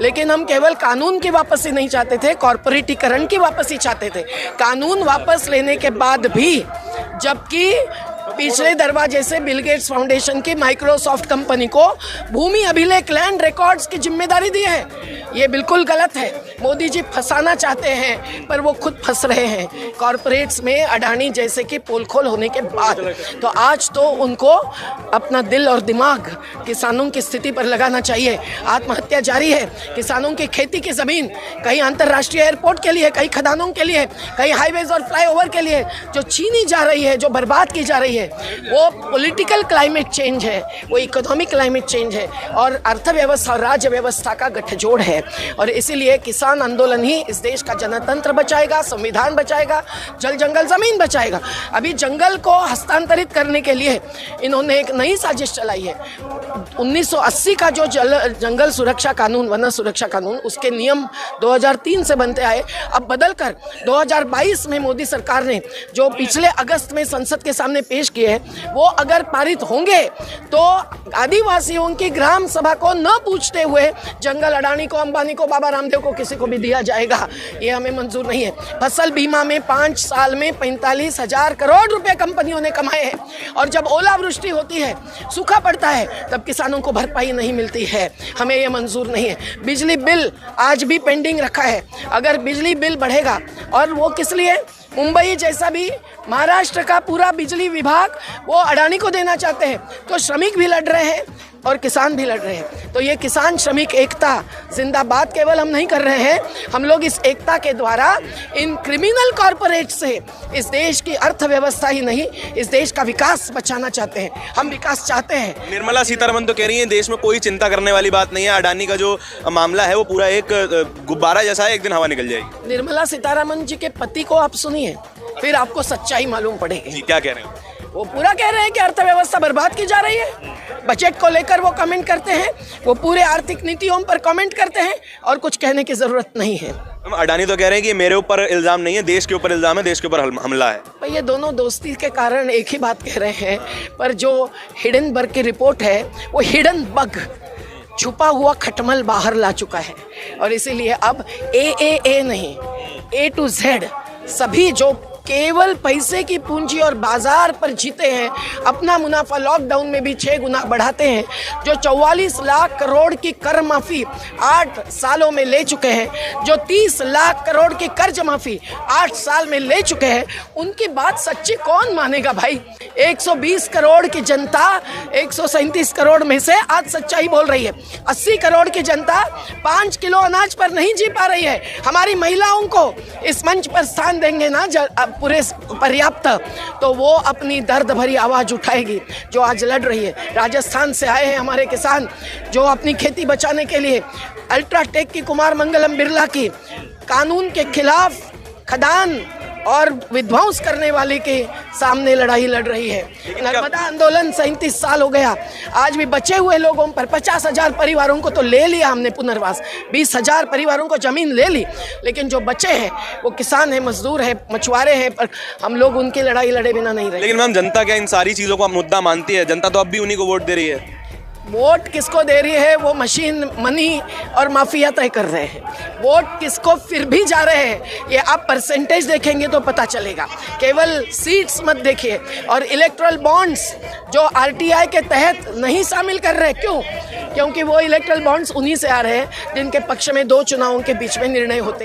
लेकिन हम केवल कानून की वापसी नहीं चाहते थे, कॉर्पोरेटीकरण की वापसी चाहते थे। कानून वापस लेने के बाद भी, जबकि पिछले दरवाजे से बिल गेट्स फाउंडेशन की माइक्रोसॉफ्ट कंपनी को भूमि अभिलेख लैंड रिकॉर्ड्स की जिम्मेदारी दी है, ये बिल्कुल गलत है। मोदी जी फंसाना चाहते हैं पर वो खुद फंस रहे हैं कॉरपोरेट्स में, अडानी जैसे कि पोलखोल होने के बाद। तो आज तो उनको अपना दिल और दिमाग किसानों की स्थिति पर लगाना चाहिए। आत्महत्या जारी है, किसानों की खेती की ज़मीन कहीं अंतर्राष्ट्रीय एयरपोर्ट के लिए, कहीं खदानों के लिए, कहीं हाईवेज और फ्लाईओवर के लिए जो छीनी जा रही है, जो बर्बाद की जा रही है, वो पॉलिटिकल क्लाइमेट चेंज है, वो इकोनॉमिक क्लाइमेट चेंज है और अर्थव्यवस्था और राज्य व्यवस्था का गठजोड़ है। और इसीलिए किसान आंदोलन ही इस देश का जनतंत्र बचाएगा, संविधान बचाएगा, जल जंगल ज़मीन बचाएगा। अभी जंगल को हस्तांतरित करने के लिए इन्होंने एक नई साजिश चलाई है। 1980 का जो जंगल सुरक्षा कानून, वन सुरक्षा कानून, उसके नियम 2003 से बनते आए, अब बदलकर 2022 में मोदी सरकार ने जो पिछले अगस्त में संसद के सामने पेश किए हैं, वो अगर पारित होंगे तो आदिवासियों की ग्राम सभा को न पूछते हुए जंगल अडानी को, अंबानी को, बाबा रामदेव को, किसी को भी दिया जाएगा। ये हमें मंजूर नहीं है। फसल बीमा में 5 साल में 45,000 करोड़ रुपए कंपनियों ने कमाए हैं और जब ओलावृष्टि होती है, सूखा पड़ता है, तब किसानों को भरपाई नहीं मिलती है। हमें ये मंजूर नहीं है। बिजली बिल आज भी पेंडिंग रखा है। अगर बिजली बिल बढ़ेगा, और वो किस लिए, मुंबई जैसा भी महाराष्ट्र का पूरा बिजली विभाग वो अडानी को देना चाहते हैं, तो श्रमिक भी लड़ रहे हैं और किसान भी लड़ रहे हैं। तो ये किसान श्रमिक एकता जिंदाबाद केवल हम नहीं कर रहे हैं, हम लोग इस एकता के द्वारा इन क्रिमिनल कॉरपोरेट से इस देश की अर्थव्यवस्था ही नहीं, इस देश का विकास बचाना चाहते हैं। हम विकास चाहते हैं। निर्मला सीतारमण तो कह रही हैं देश में कोई चिंता करने वाली बात नहीं है, अडानी का जो मामला है वो पूरा एक गुब्बारा जैसा है, एक दिन हवा निकल जाएगी। निर्मला सीतारमण जी के पति को आप सुनिए, फिर आपको सच्चाई मालूम पड़ेगी। जी, क्या कह रहे हैं? वो पूरा कह रहे हैं कि अर्थव्यवस्था बर्बाद की जा रही है। बजट को लेकर वो कमेंट करते हैं, वो पूरे आर्थिक नीतियों पर कमेंट करते हैं और कुछ कहने की जरूरत नहीं है। अडानी तो कह रहे हैं कि मेरे ऊपर इल्जाम नहीं है, देश के ऊपर इल्जाम है, देश के ऊपर हमला है। भाई ये दोनों दोस्ती के कारण एक ही बात कह रहे हैं, पर जो हिडनबर्ग की रिपोर्ट है, वो हिडन बग, छुपा हुआ खटमल बाहर ला चुका है। और इसीलिए अब ए नहीं, A to Z सभी जो केवल पैसे की पूंजी और बाजार पर जीते हैं, अपना मुनाफा लॉकडाउन में भी 6 गुना बढ़ाते हैं, जो 44 लाख करोड़ की कर माफ़ी 8 सालों में ले चुके हैं, जो 30 लाख करोड़ की कर्ज माफ़ी 8 साल में ले चुके हैं, उनकी बात सच्ची कौन मानेगा भाई? 120 करोड़ की जनता 137 करोड़ में से आज सच्चाई बोल रही है। 80 करोड़ की जनता 5 किलो अनाज पर नहीं जी पा रही है। हमारी महिलाओं को इस मंच पर स्थान देंगे ना पूरे पर्याप्त, तो वो अपनी दर्द भरी आवाज़ उठाएगी जो आज लड़ रही है। राजस्थान से आए हैं हमारे किसान जो अपनी खेती बचाने के लिए अल्ट्राटेक की कुमार मंगलम बिरला की कानून के खिलाफ खदान और विध्वंस करने वाले के सामने लड़ाई लड़ रही है। नर्मदा आंदोलन 37 साल हो गया, आज भी बचे हुए लोगों पर 50,000 परिवारों को तो ले लिया हमने पुनर्वास, 20,000 परिवारों को जमीन ले ली, लेकिन जो बचे हैं वो किसान हैं, मजदूर हैं, मछुआरे हैं, पर हम लोग उनकी लड़ाई लड़े बिना नहीं रहे। लेकिन मैम, जनता क्या इन सारी चीज़ों को मुद्दा मानती है? जनता तो अब भी उन्हीं को वोट दे रही है। वोट किसको दे रही है वो मशीन, मनी और माफिया तय कर रहे हैं। वोट किसको फिर भी जा रहे हैं, ये आप परसेंटेज देखेंगे तो पता चलेगा, केवल सीट्स मत देखिए। और इलेक्ट्रल बॉन्ड्स जो RTI के तहत नहीं शामिल कर रहे, क्यों? क्योंकि वो इलेक्ट्रल बॉन्ड्स उन्हीं से आ रहे हैं जिनके पक्ष में 2 चुनावों के बीच में निर्णय होते हैं।